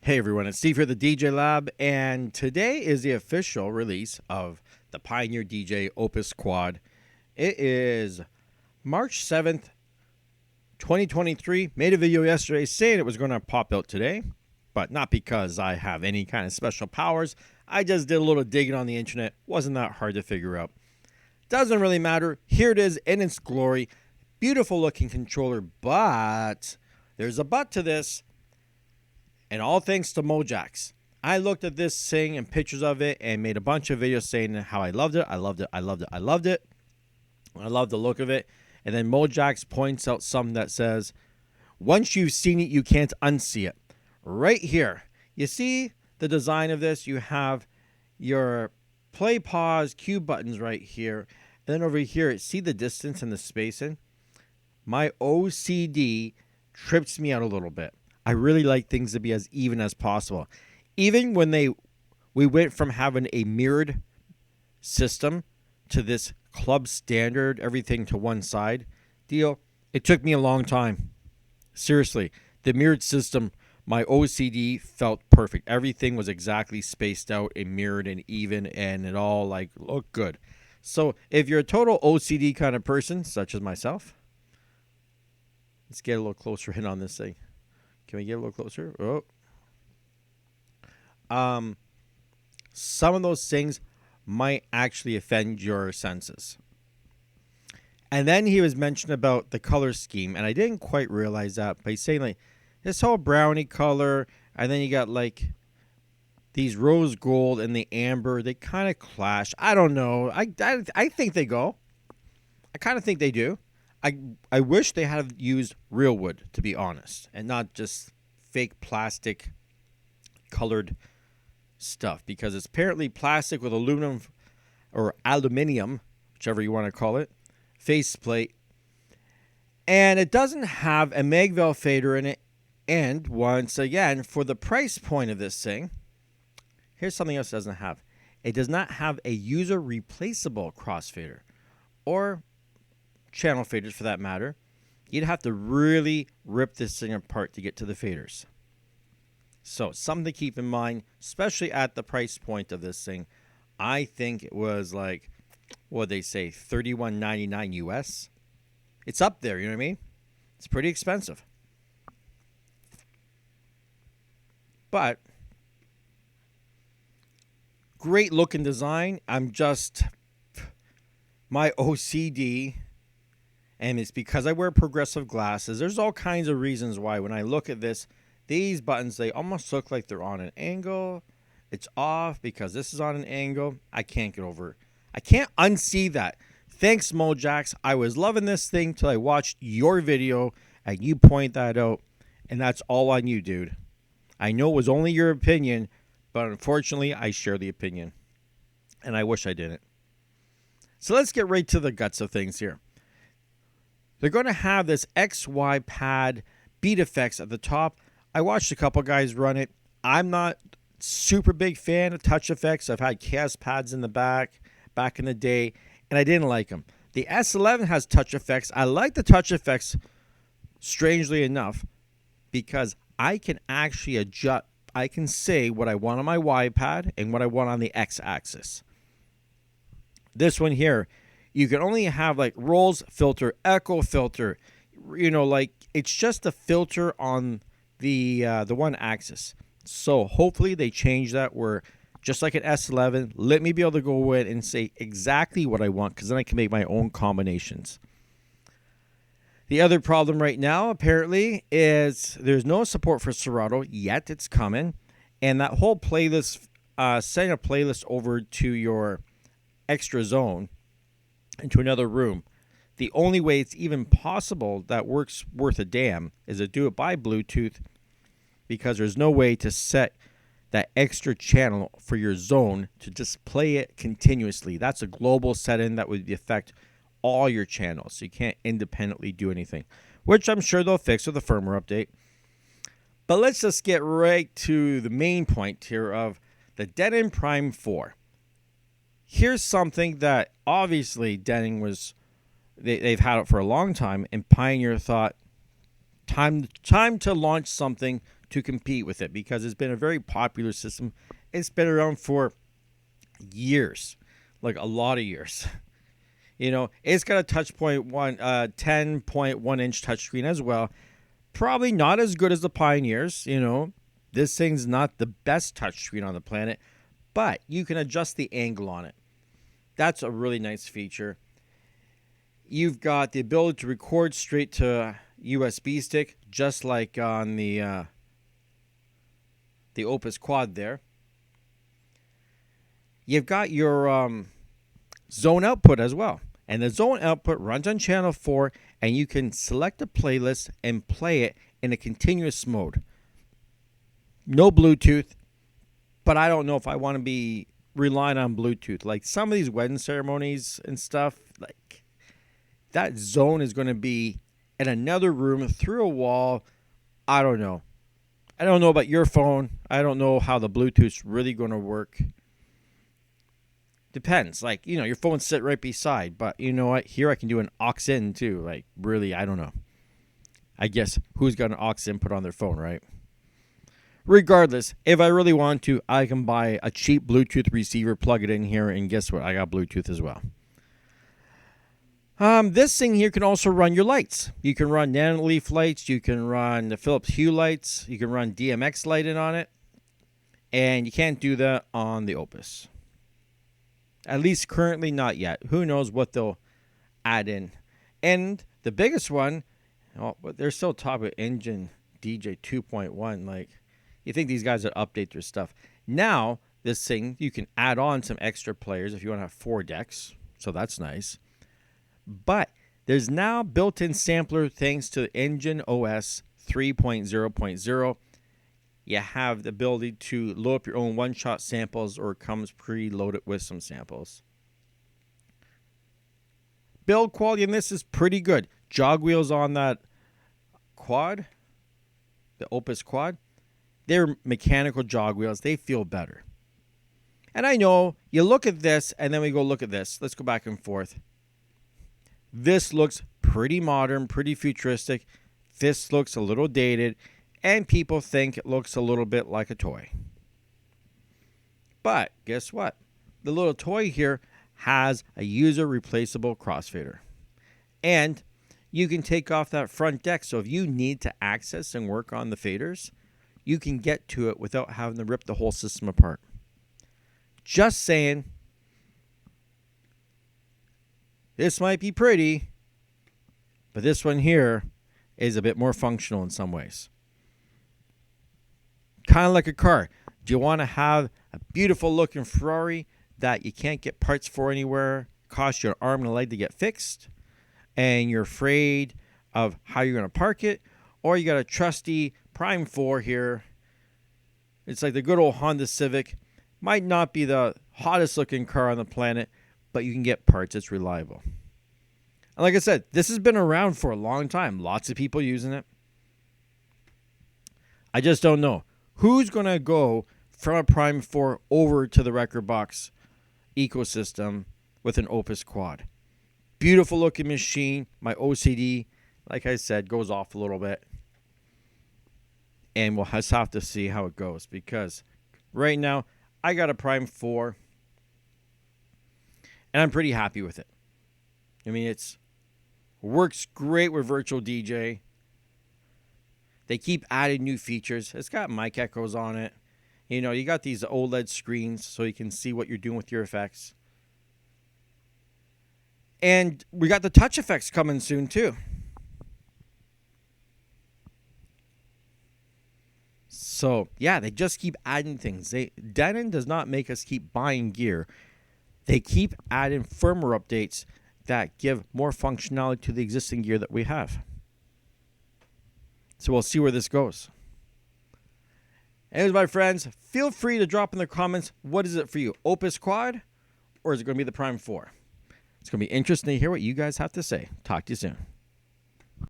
Hey everyone, it's Steve here at the DJ Lab, and today is the official release of the Pioneer DJ Opus Quad. It is March 7th, 2023. Made a video yesterday saying it was going to pop out today, but not because I have any kind of special powers. I just did a little digging on the internet. Wasn't that hard to figure out. Doesn't really matter. Here it is in its glory. Beautiful looking controller, but there's a but to this. And all thanks to Mojax. I looked at this thing and pictures of it and made a bunch of videos saying how I loved it. I loved it. I loved it. I loved it. I love the look of it. And then Mojax points out something that says, once you've seen it, you can't unsee it. Right here. You see the design of this? You have your play, pause, cue buttons right here. And then over here, see the distance and the spacing? My OCD trips me out a little bit. I really like things to be as even as possible. Even when we went from having a mirrored system to this club standard, everything to one side deal, it took me a long time. Seriously, the mirrored system, my OCD felt perfect. Everything was exactly spaced out and mirrored and even, and it all looked good. So if you're a total OCD kind of person, such as myself, let's get a little closer in on this thing. Can we get a little closer? Oh. Some of those things might actually offend your senses. And then he was mentioning about the color scheme, and I didn't quite realize that by saying this whole brownie color, and then you got these rose gold and the amber. They kind of clash. I don't know. I think they go. I kind of think they do. I wish they had used real wood, to be honest, and not just fake plastic colored stuff, because it's apparently plastic with aluminum or aluminium, whichever you want to call it, faceplate, and it doesn't have a mag valve fader in it. And once again, for the price point of this thing, here's something else it doesn't have. It does not have a user replaceable crossfader or channel faders for that matter. You'd have to really rip this thing apart to get to the faders. So something to keep in mind, especially at the price point of this thing. I think it was what they say, $31.99 US. It's up there, you know what I mean? It's pretty expensive. But great looking design. My OCD, and it's because I wear progressive glasses. There's all kinds of reasons why when I look at this, these buttons, they almost look like they're on an angle. It's off because this is on an angle. I can't get over it. I can't unsee that. Thanks, Mojax. I was loving this thing till I watched your video and you point that out. And that's all on you, dude. I know it was only your opinion, but unfortunately, I share the opinion. And I wish I didn't. So let's get right to the guts of things here. They're going to have this XY pad beat effects at the top. I watched a couple guys run it. I'm not super big fan of touch effects. I've had chaos pads in the back in the day, and I didn't like them. The S11 has touch effects. I like the touch effects, strangely enough, because I can actually adjust. I can say what I want on my Y pad and what I want on the X axis. This one here, you can only have rolls filter, echo filter, it's just a filter on the one axis. So hopefully they change that where just like an S11, let me be able to go in and say exactly what I want, because then I can make my own combinations. The other problem right now apparently is there's no support for Serato yet. It's coming, and that whole playlist, setting a playlist over to your extra zone into another room, the only way it's even possible that works worth a damn is to do it by Bluetooth, because there's no way to set that extra channel for your zone to just play it continuously. That's a global setting that would affect all your channels, so you can't independently do anything, which I'm sure they'll fix with a firmware update. But let's just get right to the main point here of the Denon Prime 4. Here's something that obviously Denon they've had it for a long time, and Pioneer thought time to launch something to compete with it because it's been a very popular system. It's been around for years, like a lot of years. You know, it's got a 10.1 inch touchscreen as well. Probably not as good as the Pioneers. You know, this thing's not the best touchscreen on the planet, but you can adjust the angle on it. That's a really nice feature. You've got the ability to record straight to USB stick, just like on the Opus Quad there. You've got your zone output as well. And the zone output runs on channel 4, and you can select a playlist and play it in a continuous mode. No Bluetooth, but I don't know if I want to be relying on Bluetooth. Like some of these wedding ceremonies and stuff, like that zone is going to be in another room through a wall. I don't know. I don't know about your phone. I don't know how the Bluetooth's really going to work. Depends. Like, you know, your phone's sit right beside, but you know what? Here I can do an aux in too. Like, really, I don't know. I guess who's got an aux input on their phone, right? Regardless, if I really want to, I can buy a cheap Bluetooth receiver, plug it in here, and guess what? I got Bluetooth as well. This thing here can also run your lights. You can run Nanoleaf lights. You can run the Philips Hue lights. You can run DMX lighting on it. And you can't do that on the Opus. At least currently not yet. Who knows what they'll add in. And the biggest one, but they're still talking about Engine DJ 2.1. Like, you think these guys would update their stuff. Now, this thing, you can add on some extra players if you want to have 4 decks. So that's nice. But there's now built-in sampler thanks to Engine OS 3.0.0. You have the ability to load up your own one-shot samples, or it comes pre-loaded with some samples. Build quality in this is pretty good. Jog wheels on that quad, the Opus Quad, they're mechanical jog wheels. They feel better. And I know you look at this and then we go look at this. Let's go back and forth. This looks pretty modern, pretty futuristic. This looks a little dated. And people think it looks a little bit like a toy. But guess what? The little toy here has a user replaceable crossfader. And you can take off that front deck. So if you need to access and work on the faders, you can get to it without having to rip the whole system apart. Just saying. This might be pretty, but this one here is a bit more functional in some ways. Kind of like a car. Do you want to have a beautiful looking Ferrari that you can't get parts for anywhere, cost you an arm and a leg to get fixed, and you're afraid of how you're going to park it? Or you got a trusty Prime 4 here. It's like the good old Honda Civic. Might not be the hottest looking car on the planet, but you can get parts. It's reliable. And like I said, this has been around for a long time. Lots of people using it. I just don't know. Who's going to go from a Prime 4 over to the record box ecosystem with an Opus Quad? Beautiful looking machine. My OCD, like I said, goes off a little bit. And we'll just have to see how it goes. Because right now, I got a Prime 4. And I'm pretty happy with it. I mean, it works great with Virtual DJ. They keep adding new features. It's got mic echoes on it. You know, you got these OLED screens so you can see what you're doing with your effects. And we got the touch effects coming soon too. So, yeah, they just keep adding things. Denon does not make us keep buying gear. They keep adding firmware updates that give more functionality to the existing gear that we have. So we'll see where this goes. Anyways, my friends, feel free to drop in the comments, what is it for you? Opus Quad, or is it going to be the Prime 4? It's going to be interesting to hear what you guys have to say. Talk to you soon.